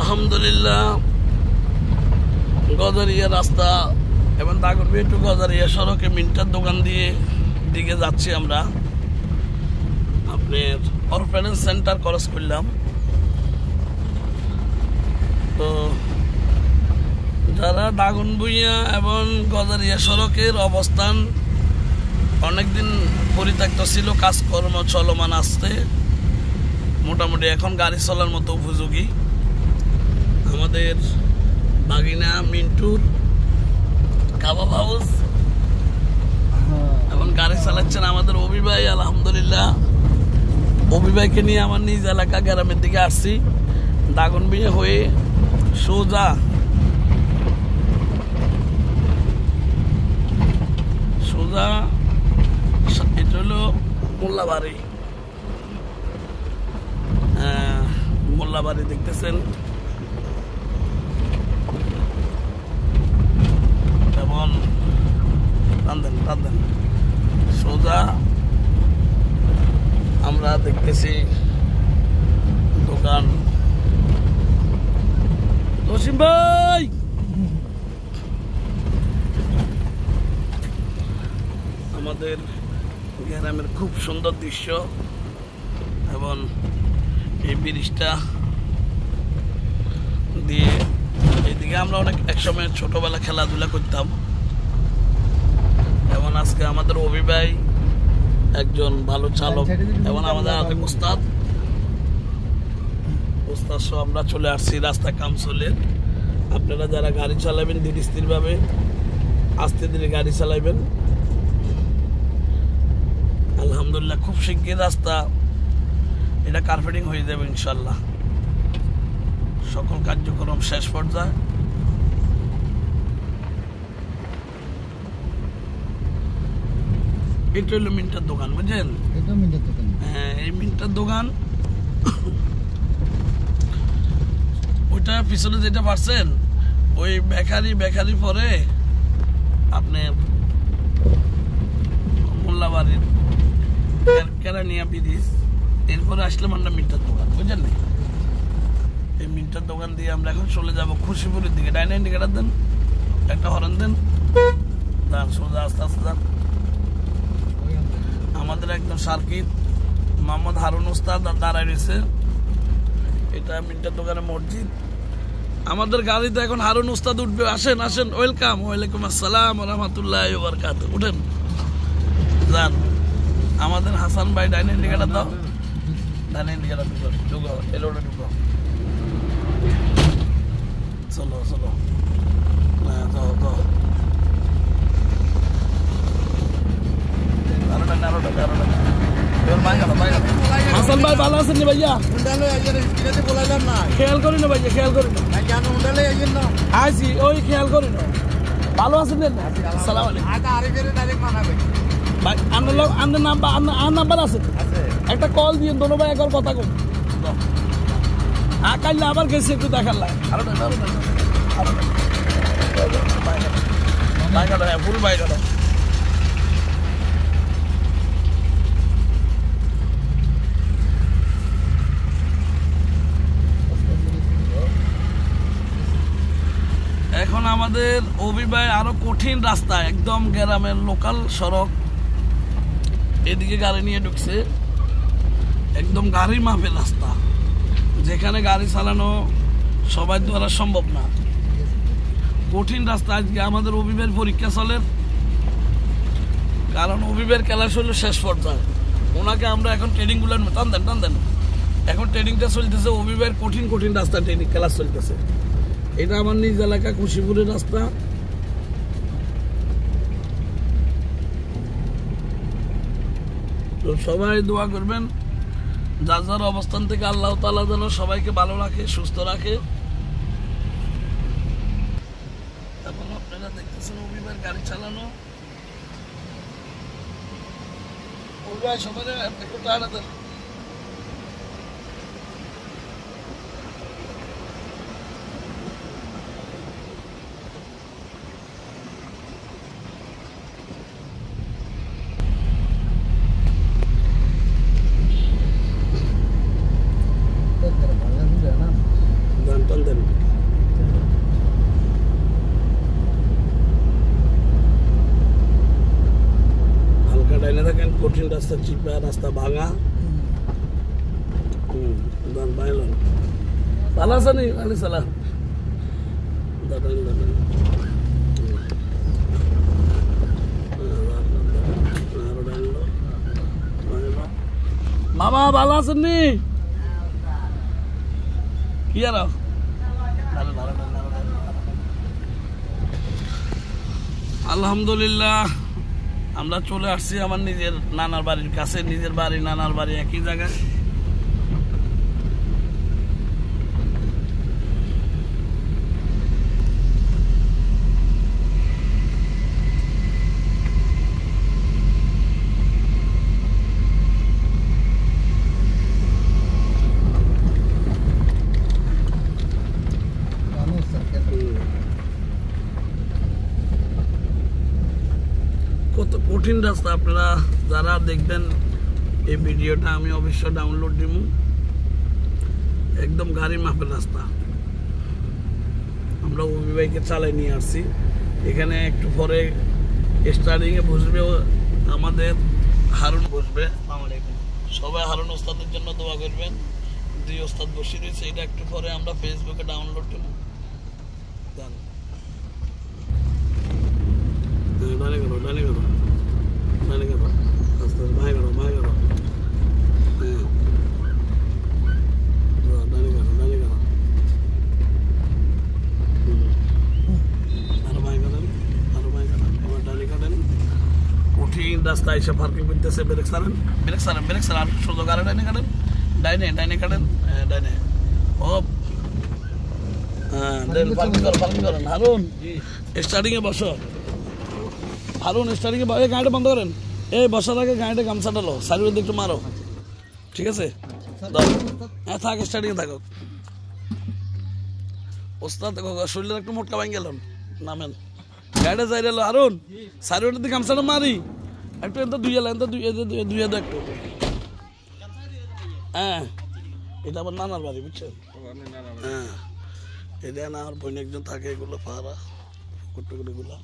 আলহামদুলিল্লাহ গজারিয়া রাস্তা এবং দাগনভূঞা টু গজারিয়া সড়কে মিন্টার দোকান দিয়ে দিকে যাচ্ছি আমরা। আপনার অরফেনেজ সেন্টার ক্রস করলাম। তো যারা দাগনভূঞা এবং গজারিয়া সড়কের অবস্থান অনেকদিন পরিত্যক্ত ছিল, কাজকর্ম চলমান আসছে, মোটামুটি এখন গাড়ি চলার মতো উপযোগী। আমাদের বাগিনা মিন্টুর কাবাব হাউস এবং গাড়ি চালাচ্ছেন আমাদের অভি ভাই। আলহামদুলিল্লাহ অভি ভাইকে নিয়ে আমার নিজ এলাকা গ্রামের দিকে আসছি। দাগনভূঞা হয়ে সোজা এটা হলো মোল্লাবাড়ি। মোল্লাবাড়ি দেখতেছেন, যেমন টানদেন সোজা আমরা দেখতেছি দোকান। জসিম ভাই আমাদের গ্রামের খুব সুন্দর দৃশ্য এবং এই ব্রিজটা দিয়ে এইদিকে আমরা অনেক একসময় ছোটবেলা খেলাধুলা করতাম এবং আজকে আমাদের অভি ভাই একজন ভালো চালক এবং আমাদের আরেক উস্তাদ সহ আমরা চলে আসছি রাস্তা কামসলের। আপনারা যারা গাড়ি চালাবেন ধীরে স্থির ভাবে আস্তে ধীরে গাড়ি চালাবেন। আলহামদুলিল্লাহ খুব শিগগির রাস্তা এটা কার্পেটিং হয়ে যাবে ইনশাল্লাহ। সকল কার্যক্রম শেষ পর্যায়ে। এটা হলো মিন্টার দোকান, বুঝলেন? হ্যাঁ, এই মিন্টার দোকান। ওইটা পিছনে যেটা পারছেন ওই বেকারি পরে আপনি মোল্লাবাড়ির কেরানিয়া ব্রিজ, এরপরে আসলাম আমরা মিন্টার দোকান, বুঝলেন? এই মিন্টার দোকান দিয়ে আমরা এখন চলে যাবো খুশিপুরের দিকে। ডাইন ইন্ডিকেটার দেন, একটা হরেন দেন, যান সোজা আস্তে আস্তে যান। আমাদের একজন সার্কিট মোহাম্মদ হারুন উস্তাদ দাঁড়ায় রয়েছে। এটা মিন্টার দোকানের মসজিদ। আমাদের গাড়িতে এখন হারুন উস্তাদ উঠবে। আসেন আসেন, ওয়েলকাম। ওয়ালাইকুম আসসালাম ওয়া রাহমাতুল্লাহি ওয়া বারাকাতুহু। উঠেন, যান। আমাদের হাসান ভাই ডাইন ইন্ডিকেটার দাও, ডাইন ইন্ডিকেটার ঢুকো, এলোটা ঢুকো। চলো চলো, হ্যাঁ যাও যাও। হাসান ভাই ভালো আছেন ভাইয়া? খেয়াল করি না ভাইয়া, খেয়াল করি না। আছি ওই খেয়াল করি না। ভালো আছেন? সালাম নাম্বার আছে, একটা কল দিয়ে দোনো ভাই একবার কথা কম। কাল আবার গেছি একটু দেখার লাগে। ফুল বাইক এখন আমাদের অভি ভাই আরো কঠিন রাস্তা, একদম গ্রামের লোকাল সড়ক, এদিকে গাড়ি নিয়ে ঢুকছে। একদম গাড়ির মাপের রাস্তা, যেখানে গাড়ি চালানো সবার দ্বারা সম্ভব না। কঠিন রাস্তা। আজকে আমাদের অভি ভাইয়ের পরীক্ষা চলে, কারণ অভি ভাইয়ের ক্লাস হলো শেষ পর্যায়ে। ওনাকে আমরা এখন ট্রেনিং গুলো টান দেন। এখন ট্রেনিংটা চলতেছে, অভি ভাইয়ের কঠিন রাস্তা ট্রেনিং ক্লাস চলতেছে। এটা আমার নিজ এলাকা খুশিপুরের রাস্তা। তো সবাই দোয়া করবেন, যার যার অবস্থান থেকে আল্লাহ তাআলা যেন সবাইকে ভালো রাখে, সুস্থ রাখে। এখন আপনারা দেখতেছেন অভি ভাইয়ের গাড়ি চালানো। অভি ভাই সবাই একটু টায়ার দেন। টান দেন। হালকা ডাইনে থাকেন, কঠিন রাস্তা, চিপা রাস্তা, ভাঙা। বাইলন ভালো আছে নি? আলি সালা দাঁড়ান দাঁড়ান। মামা ভালো আছেন নি? কি আর আলহামদুলিল্লাহ আমরা চলে আসছি আমার নিজের নানার বাড়ির কাছে। নিজের বাড়ি নানার বাড়ি একই জায়গায়। কত কঠিন রাস্তা, আপনারা যারা দেখবেন এই ভিডিওটা আমি অবশ্যই ডাউনলোড দিব। একদম গাড়ি মাপের রাস্তা। আমরা অভিভাইকে চালাই নিয়ে আসছি। এখানে একটু পরে স্টার্টিং এ বসবে আমাদের হারুন বসবে। সবাই হারুন ওস্তাদের জন্য দোয়া করবেন। দুই ওস্তাদ বসে রয়েছে, এটা একটু পরে আমরা ফেসবুকে ডাউনলোড দেব। ডানে করো, ডানে করো, ডানে করো, আস্তে আস্তে ভাই করো, ভাই করো। হ্যাঁ ডানে করো, ডানে করো। আরো ভাই করেন, আরো ভাই করেন। এবার ডানে কাটেন। কঠিন রাস্তা এসে পার্কিং করতেছে। ব্রেক সারেন, ব্রেক সারেন, ব্রেক সারেন। আর সোজা গাড়ি ডাইনে কাটেন, ডাইনে ডাইনে কাটেন। হ্যাঁ ডাইনে। ও হ্যাঁ পার্কিং করো, পার্কিং করেন। হারুন স্টার্টিং এ বসো। হারুন স্টার্টিং এ গাড়িটা বন্ধ করেন। এই বসার আগে গাড়িটা গামছাটা লো, সাইডের দিকে একটু মারো। ঠিক আছে? হ্যাঁ থাক, স্টার্টিং এ থাকো। ওস্তাদ শরীরের একটু মোটকা ভাঙ গেল, নামেন। গাড়িটা যাই রেলো। হারুন সাইডের দিকে গামছাটা মারি একটু। এত দুই এলো, এত দুই একটু। হ্যাঁ এটা আমার নানার বাড়ি, বুঝছেন? হ্যাঁ এটা না, আমার বোন একজন থাকে। এগুলো পাহারা কুটুকুটিগুলো